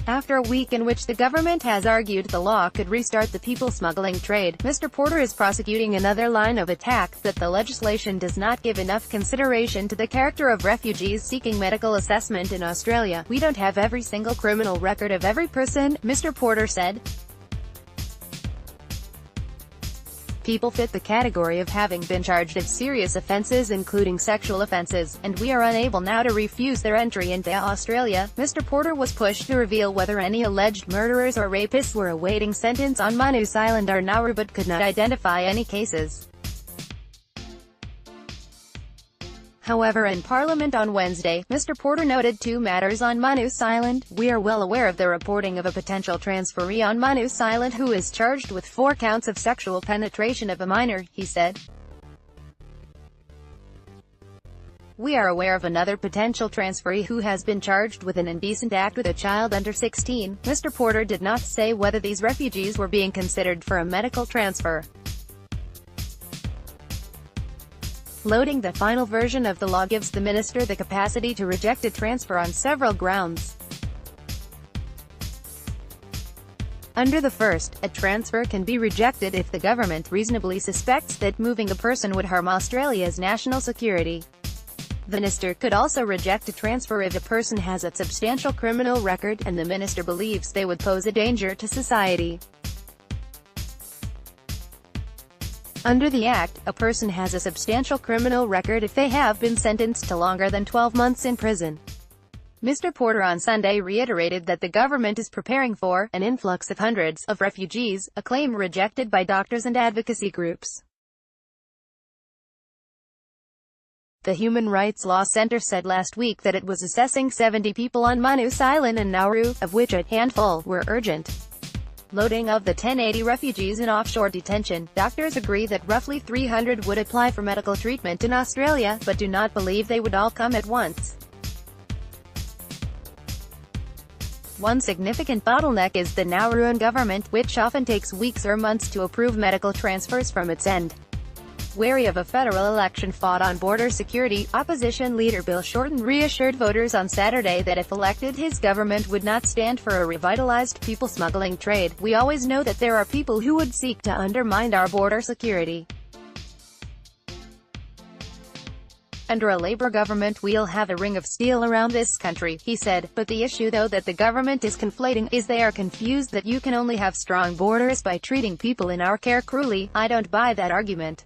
After a week in which the government has argued the law could restart the people smuggling trade, Mr. Porter is prosecuting another line of attack, that the legislation does not give enough consideration to the character of refugees seeking medical assessment in Australia. "We don't have every single criminal record of every person," Mr. Porter said. "People fit the category of having been charged of serious offences including sexual offences, and we are unable now to refuse their entry into Australia." Mr. Porter was pushed to reveal whether any alleged murderers or rapists were awaiting sentence on Manus Island or Nauru, but could not identify any cases. However, in Parliament on Wednesday, Mr. Porter noted two matters on Manus Island. "We are well aware of the reporting of a potential transferee on Manus Island who is charged with 4 counts of sexual penetration of a minor," he said. "We are aware of another potential transferee who has been charged with an indecent act with a child under 16. Mr. Porter did not say whether these refugees were being considered for a medical transfer. Loading the final version of the law gives the minister the capacity to reject a transfer on several grounds. Under the first, a transfer can be rejected if the government reasonably suspects that moving a person would harm Australia's national security. The minister could also reject a transfer if a person has a substantial criminal record, and the minister believes they would pose a danger to society. Under the Act, a person has a substantial criminal record if they have been sentenced to longer than 12 months in prison." Mr. Porter on Sunday reiterated that the government is preparing for an influx of hundreds of refugees, a claim rejected by doctors and advocacy groups. The Human Rights Law Centre said last week that it was assessing 70 people on Manus Island and Nauru, of which a handful were urgent loading of the 1080 refugees in offshore detention. Doctors agree that roughly 300 would apply for medical treatment in Australia, but do not believe they would all come at once. One significant bottleneck is the Nauruan government, which often takes weeks or months to approve medical transfers from its end. Wary of a federal election fought on border security, opposition leader Bill Shorten reassured voters on Saturday that if elected his government would not stand for a revitalized people smuggling trade. "We always know that there are people who would seek to undermine our border security. Under a Labour government we'll have a ring of steel around this country," he said. "But the issue though that the government is conflating is they are confused that you can only have strong borders by treating people in our care cruelly. I don't buy that argument.